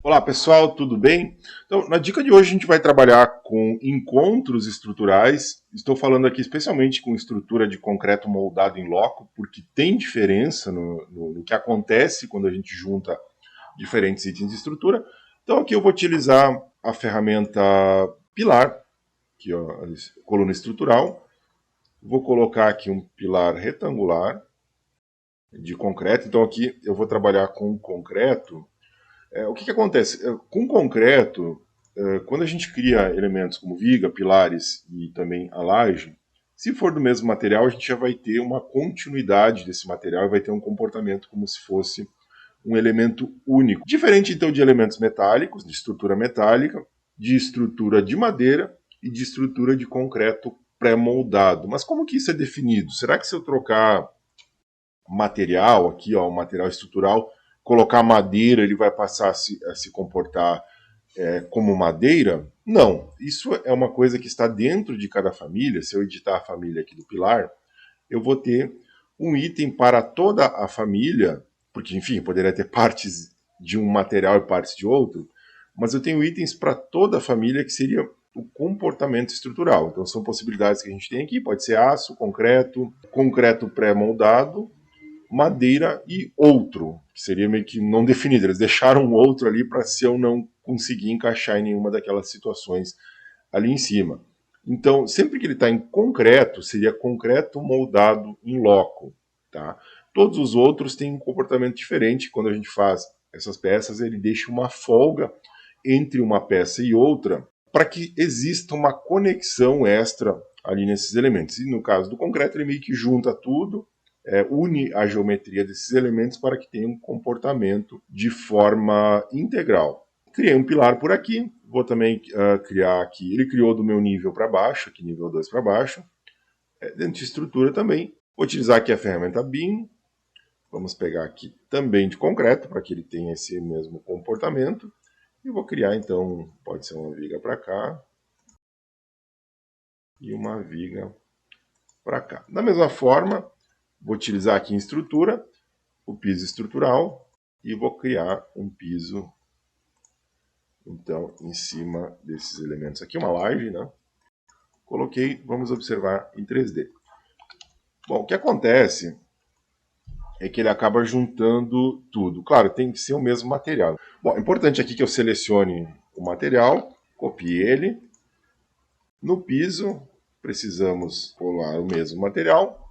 Olá pessoal, tudo bem? Então, na dica de hoje a gente vai trabalhar com encontros estruturais. Estou falando aqui especialmente com estrutura de concreto moldado em loco, porque tem diferença no que acontece quando a gente junta diferentes itens de estrutura. Então aqui eu vou utilizar a ferramenta pilar, que é a coluna estrutural. Vou colocar aqui um pilar retangular de concreto. Então aqui eu vou trabalhar com concreto. O que acontece? Com concreto, quando a gente cria elementos como viga, pilares e também a laje, se for do mesmo material, a gente já vai ter uma continuidade desse material e vai ter um comportamento como se fosse um elemento único. Diferente então de elementos metálicos, de estrutura metálica, de estrutura de madeira e de estrutura de concreto pré-moldado. Mas como que isso é definido? Será que se eu trocar material aqui, ó, o material estrutural, colocar madeira, ele vai passar a se comportar como madeira? Não. Isso é uma coisa que está dentro de cada família. Se eu editar a família aqui do pilar, eu vou ter um item para toda a família, porque, enfim, poderia ter partes de um material e partes de outro, mas eu tenho itens para toda a família que seria o comportamento estrutural. Então, são possibilidades que a gente tem aqui: pode ser aço, concreto, concreto pré-moldado, madeira e outro, que seria meio que não definido. Eles deixaram um outro ali para se eu não conseguir encaixar em nenhuma daquelas situações ali em cima. Então, sempre que ele está em concreto, seria concreto moldado em loco. Tá? Todos os outros têm um comportamento diferente. Quando a gente faz essas peças, ele deixa uma folga entre uma peça e outra para que exista uma conexão extra ali nesses elementos. E no caso do concreto, ele meio que junta tudo, une a geometria desses elementos para que tenha um comportamento de forma integral. Criei um pilar por aqui, vou também criar aqui, ele criou do meu nível para baixo, aqui nível 2 para baixo, dentro de estrutura também. Vou utilizar aqui a ferramenta BIM, vamos pegar aqui também de concreto, para que ele tenha esse mesmo comportamento, e vou criar então, pode ser uma viga para cá, e uma viga para cá. Da mesma forma, vou utilizar aqui em estrutura, o piso estrutural, e vou criar um piso, então, em cima desses elementos aqui, uma laje, né? Coloquei, vamos observar em 3D. Bom, o que acontece é que ele acaba juntando tudo. Claro, tem que ser o mesmo material. Bom, é importante aqui que eu selecione o material, copie ele. No piso, precisamos colar o mesmo material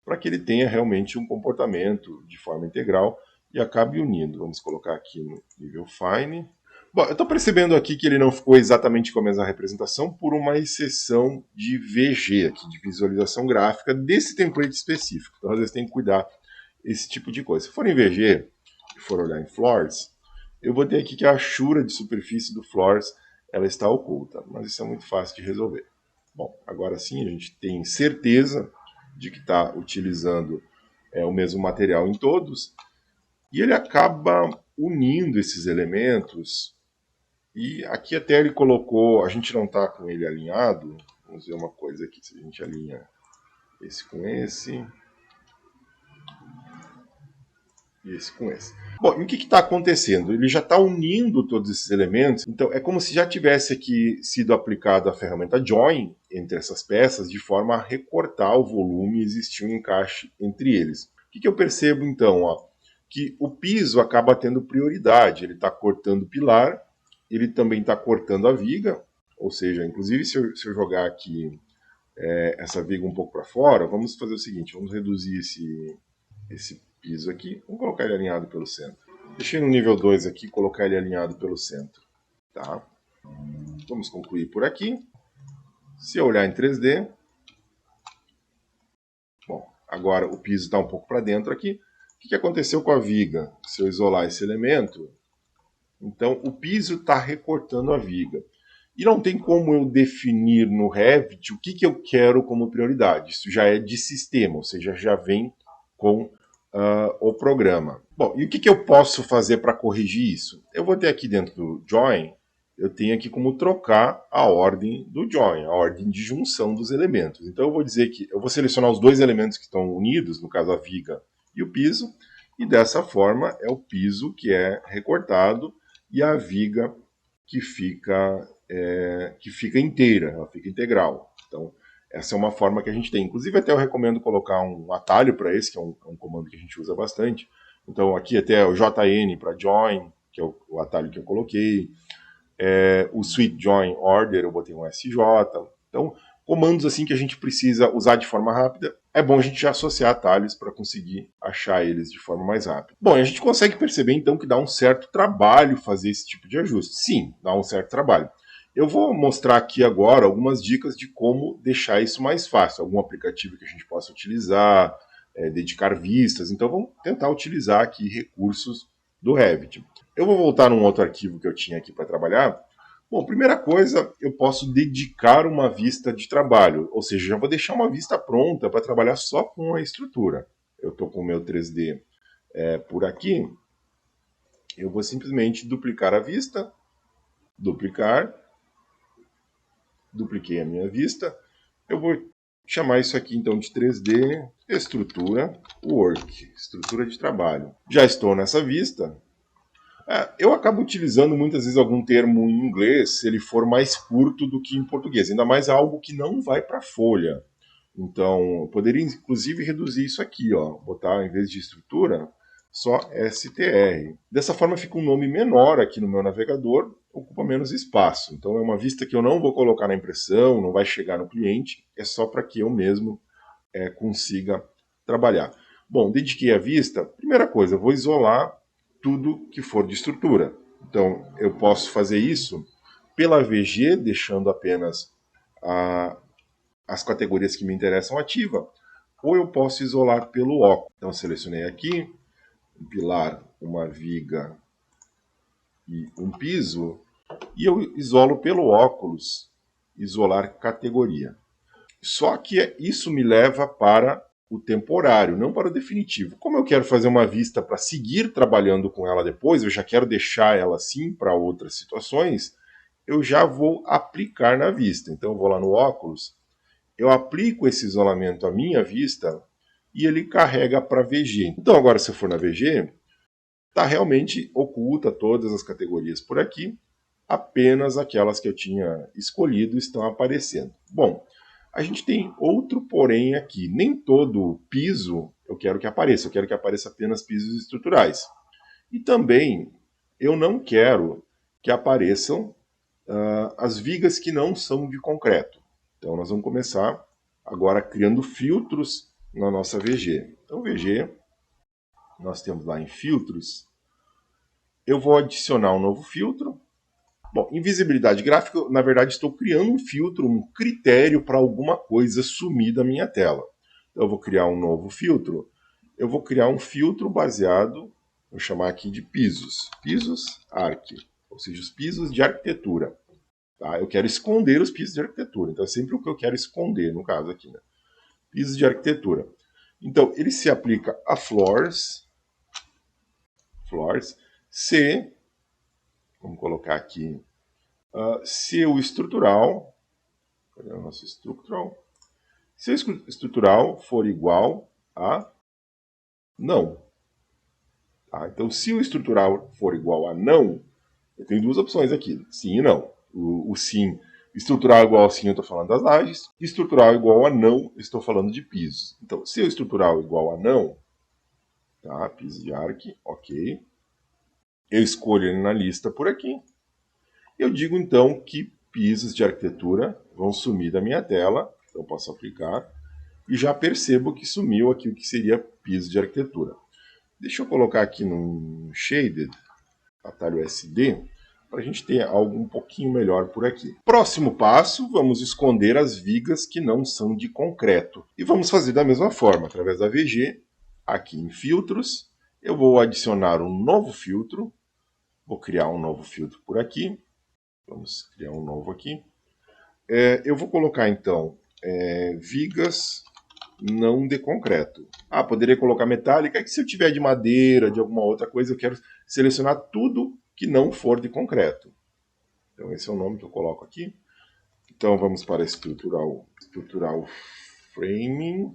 para que ele tenha realmente um comportamento de forma integral e acabe unindo. Vamos colocar aqui no nível Fine. Bom, eu estou percebendo aqui que ele não ficou exatamente com a mesma representação por uma exceção de VG, aqui, de visualização gráfica, desse template específico. Então, às vezes, tem que cuidar esse tipo de coisa. Se for em VG e for olhar em Floors, eu vou ter aqui que a achura de superfície do Floors ela está oculta, mas isso é muito fácil de resolver. Bom, agora sim a gente tem certeza de que está utilizando o mesmo material em todos, e ele acaba unindo esses elementos. E aqui até ele colocou, a gente não está com ele alinhado, vamos ver uma coisa aqui, se a gente alinha esse com esse, e esse com esse. Bom, e o que está acontecendo? Ele já está unindo todos esses elementos, então é como se já tivesse aqui sido aplicada a ferramenta Join entre essas peças, de forma a recortar o volume e existir um encaixe entre eles. O que eu percebo então? Ó, que o piso acaba tendo prioridade, ele está cortando o pilar, ele também está cortando a viga, ou seja, inclusive se eu jogar aqui essa viga um pouco para fora, vamos fazer o seguinte, vamos reduzir esse piso aqui, vamos colocar ele alinhado pelo centro. Deixei no nível 2 aqui, colocar ele alinhado pelo centro. Tá? Vamos concluir por aqui. Se eu olhar em 3D, bom, agora o piso está um pouco para dentro aqui. O que aconteceu com a viga? Se eu isolar esse elemento, então o piso está recortando a viga. E não tem como eu definir no Revit o que eu quero como prioridade. Isso já é de sistema, ou seja, já vem com o programa. Bom, e o que eu posso fazer para corrigir isso? Eu vou ter aqui dentro do Join, eu tenho aqui como trocar a ordem do Join, a ordem de junção dos elementos. Então eu vou dizer que eu vou selecionar os dois elementos que estão unidos, no caso a viga e o piso, E dessa forma é o piso que é recortado e a viga que fica inteira, ela fica integral. Então, essa é uma forma que a gente tem. Inclusive, até eu recomendo colocar um atalho para esse, que é um comando que a gente usa bastante. Então, aqui até o JN para join, que é o atalho que eu coloquei. O Sweet Join Order, eu botei um SJ. Então, comandos assim que a gente precisa usar de forma rápida, é bom a gente já associar atalhos para conseguir achar eles de forma mais rápida. Bom, a gente consegue perceber então que dá um certo trabalho fazer esse tipo de ajuste. Sim, dá um certo trabalho. Eu vou mostrar aqui agora algumas dicas de como deixar isso mais fácil, algum aplicativo que a gente possa utilizar, dedicar vistas. Então vamos tentar utilizar aqui recursos do Revit. Eu vou voltar num outro arquivo que eu tinha aqui para trabalhar. Bom, primeira coisa, eu posso dedicar uma vista de trabalho, ou seja, já vou deixar uma vista pronta para trabalhar só com a estrutura. Eu estou com o meu 3D por aqui, eu vou simplesmente duplicar a vista, duplicar, dupliquei a minha vista, eu vou chamar isso aqui então de 3D estrutura work, estrutura de trabalho. Já estou nessa vista. Eu acabo utilizando muitas vezes algum termo em inglês se ele for mais curto do que em português, ainda mais algo que não vai para a folha. Então, eu poderia inclusive reduzir isso aqui, ó, botar em vez de estrutura, só STR. Dessa forma fica um nome menor aqui no meu navegador, ocupa menos espaço. Então é uma vista que eu não vou colocar na impressão, não vai chegar no cliente, é só para que eu mesmo consiga trabalhar. Bom, dediquei a vista, primeira coisa, eu vou isolar tudo que for de estrutura. Então, eu posso fazer isso pela VG, deixando apenas as categorias que me interessam ativa, ou eu posso isolar pelo óculos. Então, selecionei aqui, um pilar, uma viga e um piso, e eu isolo pelo óculos, isolar categoria. Só que isso me leva para o temporário, não para o definitivo. Como eu quero fazer uma vista para seguir trabalhando com ela depois, eu já quero deixar ela assim para outras situações, eu já vou aplicar na vista. Então eu vou lá no óculos, eu aplico esse isolamento à minha vista e ele carrega para VG. Então agora se eu for na VG, está realmente oculta todas as categorias por aqui, apenas aquelas que eu tinha escolhido estão aparecendo. Bom, a gente tem outro porém aqui. Nem todo piso eu quero que apareça apenas pisos estruturais. E também eu não quero que apareçam as vigas que não são de concreto. Então nós vamos começar agora criando filtros na nossa VG. Então VG, nós temos lá em filtros, eu vou adicionar um novo filtro. Bom, em visibilidade gráfica, na verdade, estou criando um filtro, um critério para alguma coisa sumir da minha tela. Então, eu vou criar um novo filtro. Eu vou criar um filtro baseado, vou chamar aqui de pisos. Pisos Arc, ou seja, os pisos de arquitetura. Tá? Eu quero esconder os pisos de arquitetura. Então, é sempre o que eu quero esconder, no caso aqui. Né? Pisos de arquitetura. Então, ele se aplica a floors, se, vamos colocar aqui, se o estrutural, cadê o nosso estrutural? Se o estrutural for igual a não. Tá? Então, se o estrutural for igual a não, eu tenho duas opções aqui, sim e não. O sim, estrutural igual a sim, eu estou falando das lajes. Estrutural igual a não, eu estou falando de pisos. Então, se o estrutural igual a não, tá? Piso de arc, ok. Eu escolho ele na lista por aqui. Eu digo então que pisos de arquitetura vão sumir da minha tela. Então, eu posso aplicar. E já percebo que sumiu aqui o que seria piso de arquitetura. Deixa eu colocar aqui no Shaded, atalho SD, para a gente ter algo um pouquinho melhor por aqui. Próximo passo, vamos esconder as vigas que não são de concreto. E vamos fazer da mesma forma, através da VG, aqui em filtros, eu vou adicionar um novo filtro, vou criar um novo filtro por aqui, vamos criar um novo aqui. Eu vou colocar então vigas não de concreto. Poderia colocar metálica, é que se eu tiver de madeira, de alguma outra coisa, eu quero selecionar tudo que não for de concreto. Então esse é o nome que eu coloco aqui. Então vamos para estrutural framing.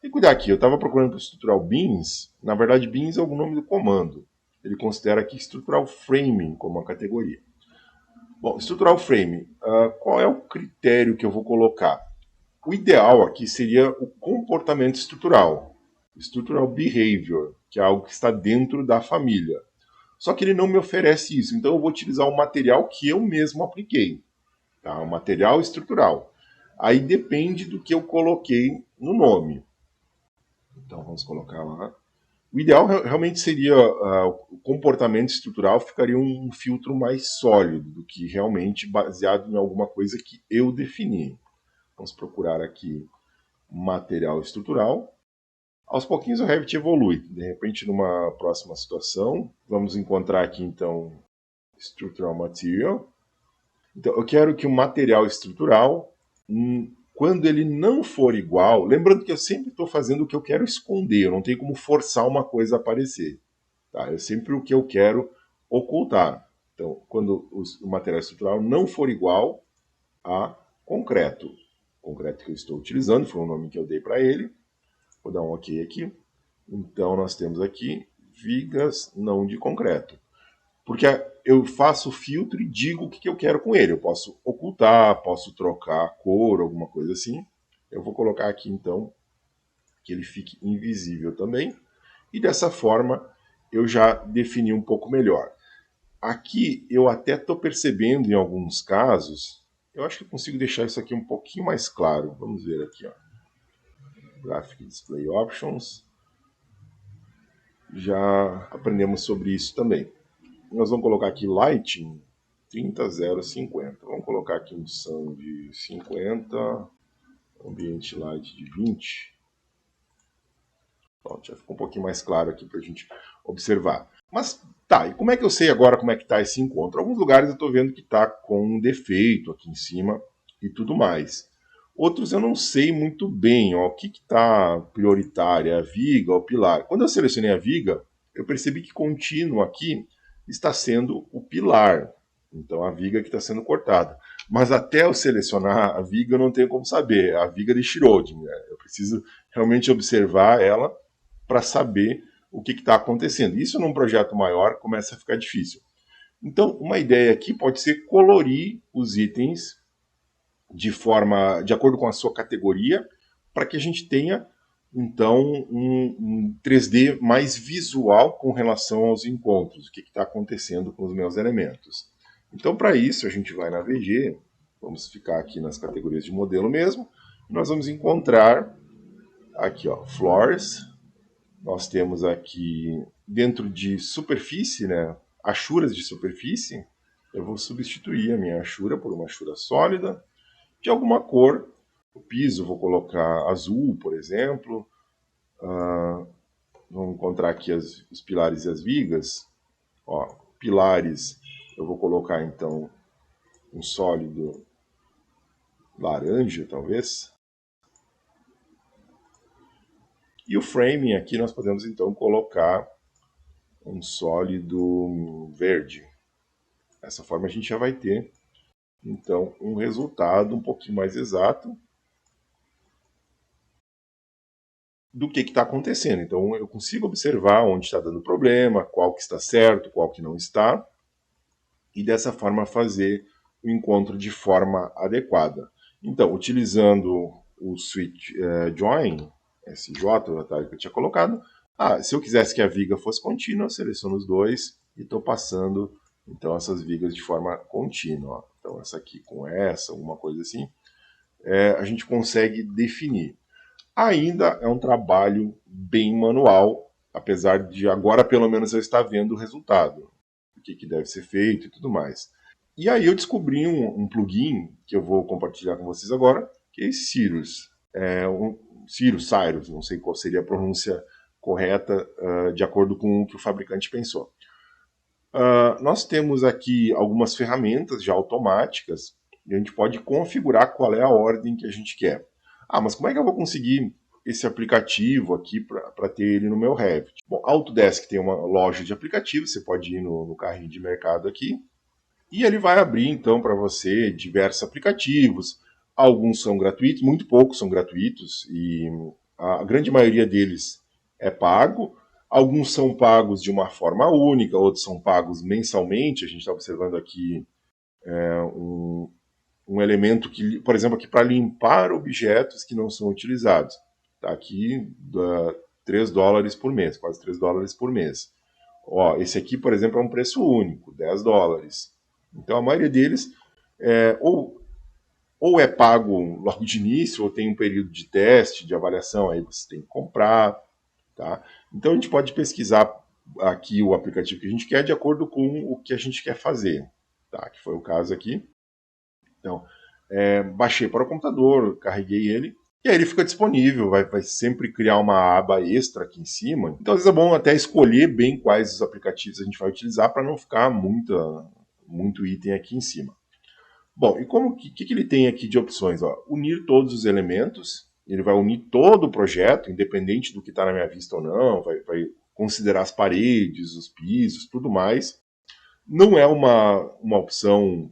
Tem que cuidar aqui, eu estava procurando para estrutural beans, na verdade beans é o nome do comando. Ele considera aqui estrutural framing como uma categoria. Bom, estrutural framing, qual é o critério que eu vou colocar? O ideal aqui seria o comportamento estrutural, structural behavior, que é algo que está dentro da família. Só que ele não me oferece isso, então eu vou utilizar o material que eu mesmo apliquei, tá? O material estrutural. Aí depende do que eu coloquei no nome. Então vamos colocar lá. O ideal realmente seria o comportamento estrutural ficaria um filtro mais sólido do que realmente baseado em alguma coisa que eu defini. Vamos procurar aqui material estrutural. Aos pouquinhos o Revit evolui. De repente, numa próxima situação, vamos encontrar aqui então Structural Material. Então, eu quero que o material estrutural, quando ele não for igual, lembrando que eu sempre estou fazendo o que eu quero esconder, eu não tenho como forçar uma coisa a aparecer. Tá? É sempre o que eu quero ocultar. Então, quando o material estrutural não for igual a concreto. O concreto que eu estou utilizando, foi o nome que eu dei para ele. Vou dar um OK aqui. Então, nós temos aqui vigas não de concreto. Porque eu faço o filtro e digo o que eu quero com ele. Eu posso ocultar, posso trocar a cor, alguma coisa assim. Eu vou colocar aqui, então, que ele fique invisível também. E dessa forma, eu já defini um pouco melhor. Aqui, eu até estou percebendo em alguns casos, eu acho que eu consigo deixar isso aqui um pouquinho mais claro. Vamos ver aqui, ó. Graphic Display Options. Já aprendemos sobre isso também. Nós vamos colocar aqui Lighting 30050. Vamos colocar aqui um Sun de 50, Ambient Light de 20. Pronto, já ficou um pouquinho mais claro aqui para a gente observar. Mas tá, e como é que eu sei agora como é que está esse encontro? Alguns lugares eu estou vendo que está com um defeito aqui em cima e tudo mais. Outros eu não sei muito bem, ó, o que está prioritário, é a viga ou o pilar. Quando eu selecionei a viga, eu percebi que contínuo aqui está sendo o pilar. Então a viga que está sendo cortada. Mas até eu selecionar a viga eu não tenho como saber. A viga de Schrödinger. Eu preciso realmente observar ela para saber o que está acontecendo. Isso num projeto maior começa a ficar difícil. Então, uma ideia aqui pode ser colorir os itens de acordo com a sua categoria, para que a gente tenha então um 3D mais visual com relação aos encontros, o que está acontecendo com os meus elementos. Então, para isso, a gente vai na VG, vamos ficar aqui nas categorias de modelo mesmo, e nós vamos encontrar aqui, ó, Floors. Nós temos aqui, dentro de superfície, né, achuras de superfície, eu vou substituir a minha achura por uma achura sólida, de alguma cor. O piso vou colocar azul, por exemplo. Vamos encontrar aqui os pilares e as vigas. Ó, pilares, eu vou colocar então um sólido laranja, talvez. E o framing aqui nós podemos então colocar um sólido verde. Dessa forma a gente já vai ter então um resultado um pouquinho mais exato do que está acontecendo. Então eu consigo observar onde está dando problema, qual que está certo, qual que não está, e dessa forma fazer o encontro de forma adequada. Então, utilizando o switch join, SJ, o atalho que eu tinha colocado, se eu quisesse que a viga fosse contínua, eu seleciono os dois e estou passando então essas vigas de forma contínua. Ó. Então essa aqui com essa, alguma coisa assim, a gente consegue definir. Ainda é um trabalho bem manual, apesar de agora pelo menos eu estar vendo o resultado, o que deve ser feito e tudo mais. E aí eu descobri um plugin que eu vou compartilhar com vocês agora, que é Cirrus. Cyrus, não sei qual seria a pronúncia correta de acordo com o que o fabricante pensou. Nós temos aqui algumas ferramentas já automáticas e a gente pode configurar qual é a ordem que a gente quer. Mas como é que eu vou conseguir esse aplicativo aqui para ter ele no meu Revit? Bom, a Autodesk tem uma loja de aplicativos, você pode ir no carrinho de mercado aqui, e ele vai abrir então para você diversos aplicativos. Alguns são gratuitos, muito poucos são gratuitos, e A grande maioria deles é pago. Alguns são pagos de uma forma única, outros são pagos mensalmente. A gente está observando aqui um elemento que, por exemplo, aqui para limpar objetos que não são utilizados. Está aqui $3 por mês, quase $3 por mês. Ó, esse aqui, por exemplo, é um preço único, $10. Então a maioria deles ou é pago logo de início, ou tem um período de teste, de avaliação, aí você tem que comprar. Tá? Então a gente pode pesquisar aqui o aplicativo que a gente quer de acordo com o que a gente quer fazer. Tá? Que foi o caso aqui. Então, baixei para o computador, carreguei ele, e aí ele fica disponível, vai sempre criar uma aba extra aqui em cima. Então, às vezes é bom até escolher bem quais os aplicativos a gente vai utilizar para não ficar muito item aqui em cima. Bom, e como que ele tem aqui de opções? Ó, unir todos os elementos, ele vai unir todo o projeto, independente do que está na minha vista ou não, vai considerar as paredes, os pisos, tudo mais. Não é uma opção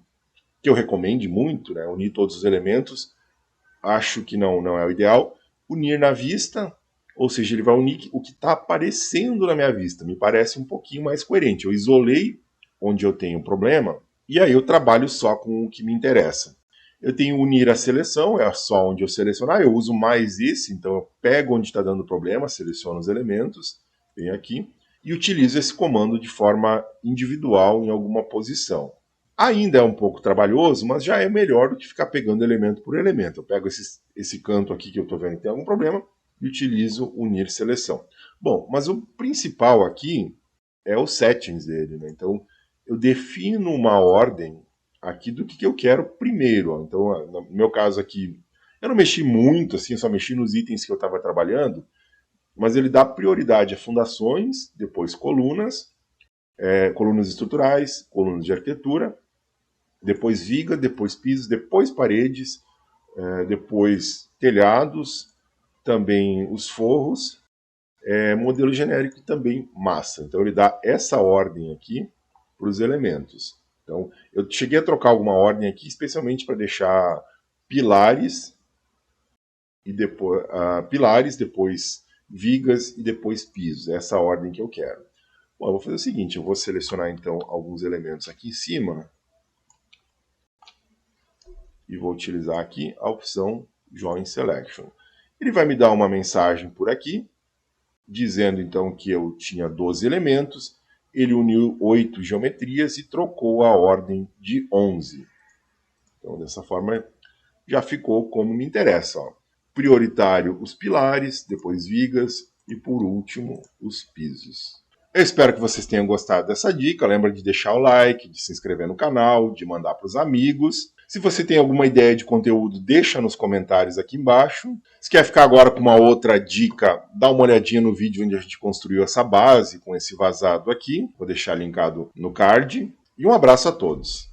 que eu recomende muito, né? Unir todos os elementos, acho que não é o ideal. Unir na vista, ou seja, ele vai unir o que está aparecendo na minha vista, me parece um pouquinho mais coerente. Eu isolei onde eu tenho problema, e aí eu trabalho só com o que me interessa. Eu tenho unir a seleção, é só onde eu selecionar, eu uso mais esse, então eu pego onde está dando problema, seleciono os elementos, venho aqui, e utilizo esse comando de forma individual em alguma posição. Ainda é um pouco trabalhoso, mas já é melhor do que ficar pegando elemento por elemento. Eu pego esse canto aqui que eu estou vendo que tem algum problema e utilizo unir seleção. Bom, mas o principal aqui é os settings dele, né? Então, eu defino uma ordem aqui do que eu quero primeiro. Ó. Então, no meu caso aqui, eu não mexi muito, assim, só mexi nos itens que eu estava trabalhando, mas ele dá prioridade a fundações, depois colunas, colunas estruturais, colunas de arquitetura, depois viga, depois pisos, depois paredes, depois telhados, também os forros, modelo genérico e também massa. Então ele dá essa ordem aqui para os elementos. Então eu cheguei a trocar alguma ordem aqui, especialmente para deixar pilares e depois depois vigas e depois pisos. É essa ordem que eu quero. Bom, eu vou fazer o seguinte, eu vou selecionar então alguns elementos aqui em cima e vou utilizar aqui a opção Join Selection. Ele vai me dar uma mensagem por aqui, dizendo então que eu tinha 12 elementos, ele uniu 8 geometrias e trocou a ordem de 11. Então dessa forma já ficou como me interessa. Ó. Prioritário os pilares, depois vigas e por último os pisos. Eu espero que vocês tenham gostado dessa dica. Lembra de deixar o like, de se inscrever no canal, de mandar para os amigos. Se você tem alguma ideia de conteúdo, deixa nos comentários aqui embaixo. Se quer ficar agora com uma outra dica, dá uma olhadinha no vídeo onde a gente construiu essa base com esse vazado aqui. Vou deixar linkado no card. E um abraço a todos.